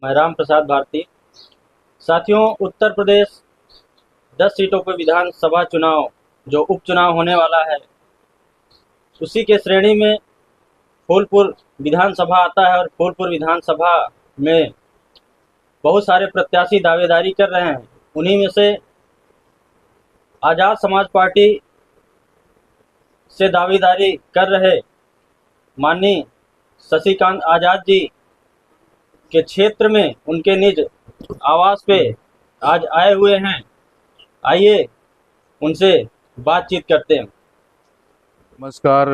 मैं राम प्रसाद भारती। साथियों, उत्तर प्रदेश 10 सीटों पर विधानसभा चुनाव जो उपचुनाव होने वाला है, उसी के श्रेणी में फूलपुर विधानसभा आता है और फूलपुर विधानसभा में बहुत सारे प्रत्याशी दावेदारी कर रहे हैं। उन्हीं में से आज़ाद समाज पार्टी से दावेदारी कर रहे माननीय शशिकांत आज़ाद जी के क्षेत्र में उनके निज आवास पे आज आए हुए हैं। आइए उनसे बातचीत करते हैं। नमस्कार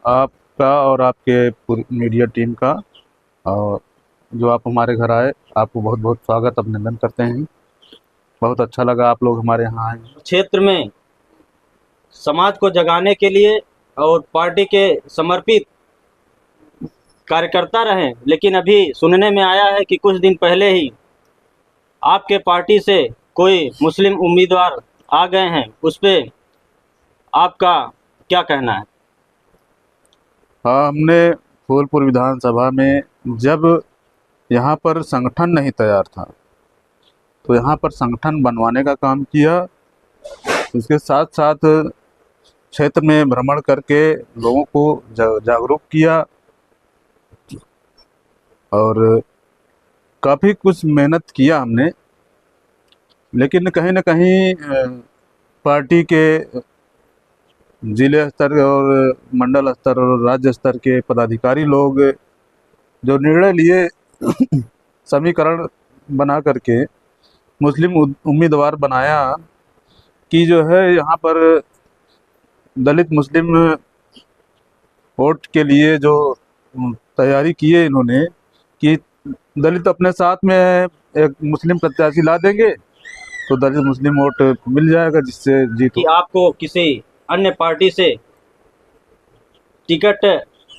आपका और आपके पूरी मीडिया टीम का। और जो आप हमारे घर आए, आपको बहुत बहुत स्वागत अभिनंदन करते हैं। बहुत अच्छा लगा आप लोग हमारे यहाँ आए। क्षेत्र में समाज को जगाने के लिए और पार्टी के समर्पित कार्यकर्ता रहे, लेकिन अभी सुनने में आया है कि कुछ दिन पहले ही आपके पार्टी से कोई मुस्लिम उम्मीदवार आ गए हैं। उस पर आपका क्या कहना है? हाँ, हमने फूलपुर विधानसभा में जब यहाँ पर संगठन नहीं तैयार था तो यहाँ पर संगठन बनवाने का काम किया। इसके साथ साथ क्षेत्र में भ्रमण करके लोगों को जागरूक किया और काफ़ी कुछ मेहनत किया हमने। लेकिन कहीं ना कहीं पार्टी के जिले स्तर और मंडल स्तर और राज्य स्तर के पदाधिकारी लोग जो निर्णय लिए समीकरण बना करके मुस्लिम उम्मीदवार बनाया कि जो है यहाँ पर दलित मुस्लिम वोट के लिए जो तैयारी किए इन्होंने कि दलित अपने साथ में है, एक मुस्लिम प्रत्याशी ला देंगे तो दलित मुस्लिम वोट मिल जाएगा जिससे जीत कि हो। आपको किसी अन्य पार्टी से टिकट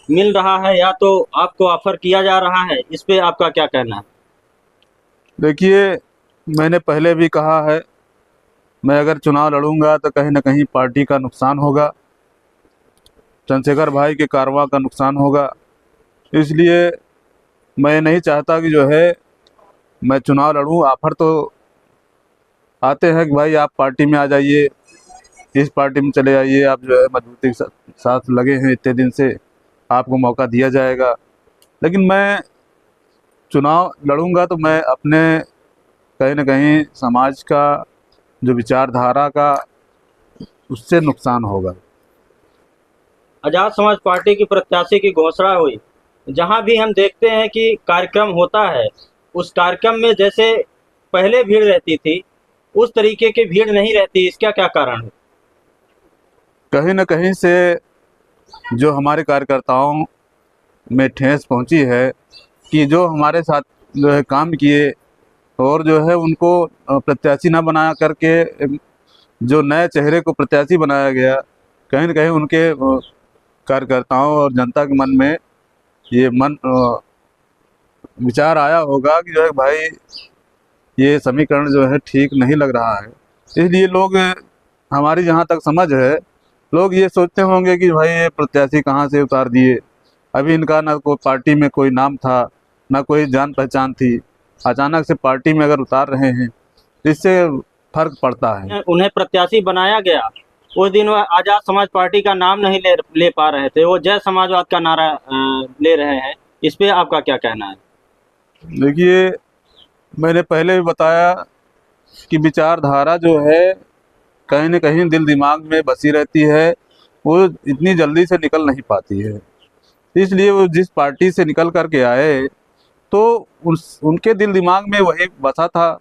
मिल रहा है या तो आपको ऑफर किया जा रहा है, इस पे आपका क्या कहना है? देखिए, मैंने पहले भी कहा है, मैं अगर चुनाव लड़ूंगा तो कहीं ना कहीं पार्टी का नुकसान होगा, चंद्रशेखर भाई के कारवां का नुकसान होगा। इसलिए मैं नहीं चाहता कि जो है मैं चुनाव लड़ूं। ऑफर तो आते हैं कि भाई आप पार्टी में आ जाइए, इस पार्टी में चले आइए, आप जो है मजबूती के साथ लगे हैं इतने दिन से, आपको मौका दिया जाएगा। लेकिन मैं चुनाव लड़ूंगा तो मैं अपने कहीं ना कहीं समाज का जो विचारधारा का उससे नुकसान होगा। आजाद समाज पार्टी की प्रत्याशी की घोषणा हुई, जहां भी हम देखते हैं कि कार्यक्रम होता है, उस कार्यक्रम में जैसे पहले भीड़ रहती थी उस तरीके की भीड़ नहीं रहती। इसका क्या कारण है? कहीं ना कहीं से जो हमारे कार्यकर्ताओं में ठेस पहुंची है कि जो हमारे साथ जो है काम किए और जो है उनको प्रत्याशी ना बना करके जो नए चेहरे को प्रत्याशी बनाया गया, कहीं ना कहीं उनके कार्यकर्ताओं और जनता के मन में ये विचार आया होगा कि जो है भाई ये समीकरण जो है ठीक नहीं लग रहा है। इसलिए लोग, हमारी जहाँ तक समझ है, लोग ये सोचते होंगे कि भाई ये प्रत्याशी कहाँ से उतार दिए। अभी इनका ना कोई पार्टी में कोई नाम था, ना कोई जान पहचान थी, अचानक से पार्टी में अगर उतार रहे हैं तो इससे फर्क पड़ता है। उन्हें प्रत्याशी बनाया गया, उस दिन वह आजाद समाज पार्टी का नाम नहीं ले पा रहे थे, वो जय समाजवाद का नारा ले रहे हैं। इस पे आपका क्या कहना है? देखिए, मैंने पहले भी बताया कि विचारधारा जो है कहीं न कहीं दिल दिमाग में बसी रहती है, वो इतनी जल्दी से निकल नहीं पाती है। इसलिए वो जिस पार्टी से निकल कर के आए तो उनके दिल दिमाग में वही बसा था,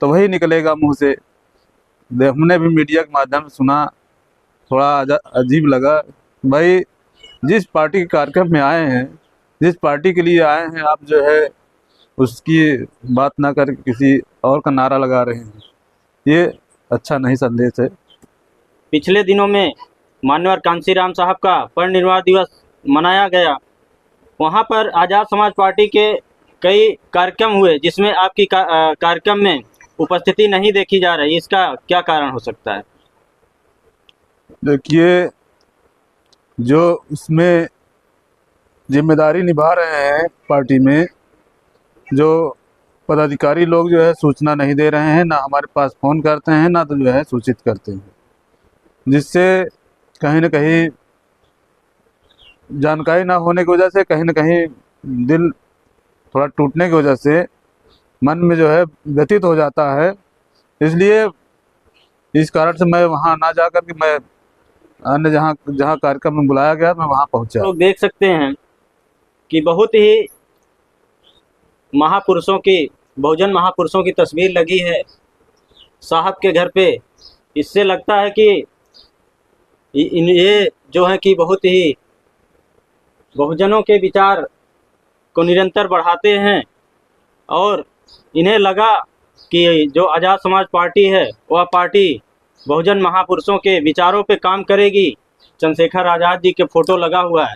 तो वही निकलेगा मुंह से। हमने भी मीडिया के माध्यम से सुना, थोड़ा अजीब लगा। भाई, जिस पार्टी के कार्यक्रम में आए हैं, जिस पार्टी के लिए आए हैं, आप जो है उसकी बात ना कर किसी और का नारा लगा रहे हैं, ये अच्छा नहीं संदेश है। पिछले दिनों में मान्यवर कांशीराम साहब का परिनिर्वाण दिवस मनाया गया। वहां पर आजाद समाज पार्टी के कई कार्यक्रम हुए, जिसमें आपकी कार्यक्रम में उपस्थिति नहीं देखी जा रही। इसका क्या कारण हो सकता है? देखिए, जो इसमें जिम्मेदारी निभा रहे हैं पार्टी में, जो पदाधिकारी लोग जो है सूचना नहीं दे रहे हैं, ना हमारे पास फ़ोन करते हैं, ना तो जो है सूचित करते हैं, जिससे कहीं न कहीं जानकारी ना होने की वजह से कहीं न कहीं दिल थोड़ा टूटने की वजह से मन में जो है व्यथित हो जाता है। इसलिए इस कारण से मैं वहाँ ना जा कर के मैं अन्य जहाँ जहाँ कार्यक्रम में बुलाया गया मैं वहाँ पहुँचा। लोग देख सकते हैं कि बहुत ही महापुरुषों की, बहुजन महापुरुषों की तस्वीर लगी है साहब के घर पे। इससे लगता है कि ये जो है कि बहुत ही बहुजनों के विचार को निरंतर बढ़ाते हैं, और इन्हें लगा कि जो आज़ाद समाज पार्टी है वह पार्टी बहुजन महापुरुषों के विचारों पे काम करेगी। चंद्रशेखर आज़ाद जी के फ़ोटो लगा हुआ है।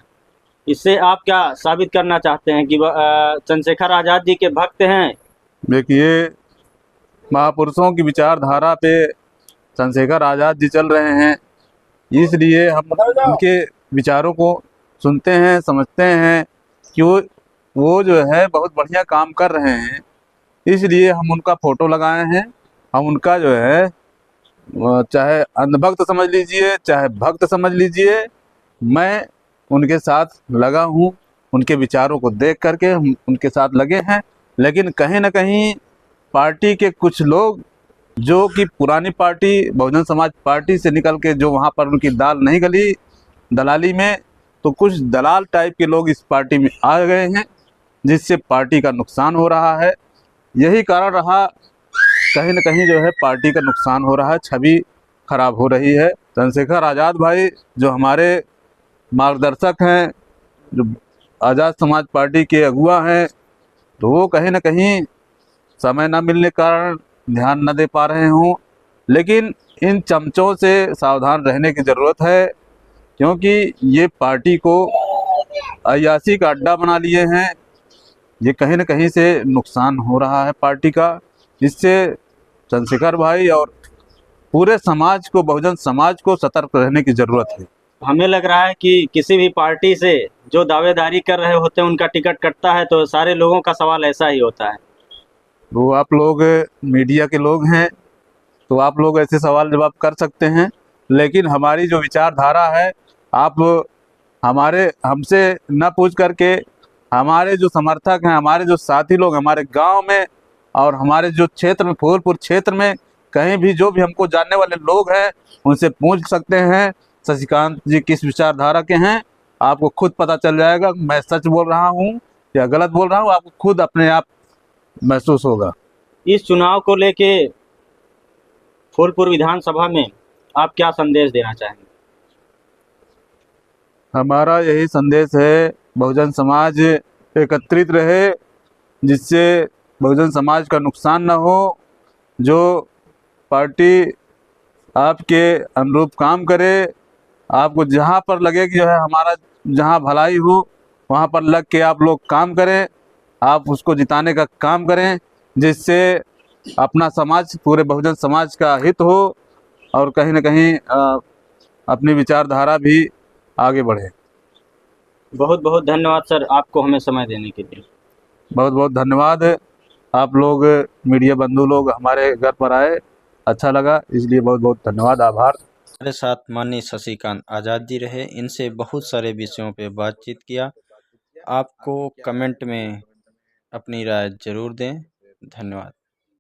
इससे आप क्या साबित करना चाहते हैं कि चंद्रशेखर आज़ाद जी के भक्त हैं? देखिए, महापुरुषों की विचारधारा पे चंद्रशेखर आज़ाद जी चल रहे हैं, इसलिए हम उनके विचारों को सुनते हैं, समझते हैं कि वो जो है बहुत बढ़िया काम कर रहे हैं, इसलिए हम उनका फ़ोटो लगाए हैं। हम उनका जो है चाहे अंधभक्त समझ लीजिए, चाहे भक्त समझ लीजिए, मैं उनके साथ लगा हूँ। उनके विचारों को देख कर के हम उनके साथ लगे हैं। लेकिन कहीं न कहीं पार्टी के कुछ लोग जो कि पुरानी पार्टी बहुजन समाज पार्टी से निकल के जो वहाँ पर उनकी दाल नहीं गली दलाली में, तो कुछ दलाल टाइप के लोग इस पार्टी में आ गए हैं, जिससे पार्टी का नुकसान हो रहा है। यही कारण रहा, कहीं न कहीं जो है पार्टी का नुकसान हो रहा है, छवि खराब हो रही है। चंद्रशेखर आज़ाद भाई जो हमारे मार्गदर्शक हैं, जो आज़ाद समाज पार्टी के अगुआ हैं, तो वो कहीं न कहीं समय न मिलने के कारण ध्यान न दे पा रहे हों। लेकिन इन चमचों से सावधान रहने की ज़रूरत है, क्योंकि ये पार्टी को अय्याशी का अड्डा बना लिए हैं। ये कहीं न कहीं से नुकसान हो रहा है पार्टी का, जिससे चंद्रशेखर भाई और पूरे समाज को, बहुजन समाज को सतर्क रहने की ज़रूरत है। हमें लग रहा है कि किसी भी पार्टी से जो दावेदारी कर रहे होते हैं उनका टिकट कटता है तो सारे लोगों का सवाल ऐसा ही होता है। वो आप लोग मीडिया के लोग हैं, तो आप लोग ऐसे सवाल जवाब कर सकते हैं, लेकिन हमारी जो विचारधारा है, आप हमसे न पूछ करके हमारे जो समर्थक हैं, हमारे जो साथी लोग हमारे गांव में और हमारे जो क्षेत्र में, फूलपुर क्षेत्र में कहीं भी जो भी हमको जानने वाले लोग हैं, उनसे पूछ सकते हैं शशिकांत जी किस विचारधारा के हैं। आपको खुद पता चल जाएगा मैं सच बोल रहा हूँ या गलत बोल रहा हूँ, आपको खुद अपने आप महसूस होगा। इस चुनाव को लेके फूलपुर विधानसभा में आप क्या संदेश देना चाहेंगे? हमारा यही संदेश है, बहुजन समाज एकत्रित रहे, जिससे बहुजन समाज का नुकसान न हो। जो पार्टी आपके अनुरूप काम करे, आपको जहाँ पर लगे कि जो है हमारा जहाँ भलाई हो, वहाँ पर लग के आप लोग काम करें, आप उसको जिताने का काम करें, जिससे अपना समाज, पूरे बहुजन समाज का हित हो और कहीं न कहीं अपनी विचारधारा भी आगे बढ़े। बहुत बहुत धन्यवाद सर, आपको हमें समय देने के लिए। बहुत बहुत धन्यवाद। आप लोग मीडिया बंधु लोग हमारे घर पर आए, अच्छा लगा, इसलिए बहुत बहुत धन्यवाद, आभार। हमारे साथ माननीय शशिकांत आज़ाद जी रहे। इनसे बहुत सारे विषयों पे बातचीत किया। आपको कमेंट में अपनी राय ज़रूर दें। धन्यवाद।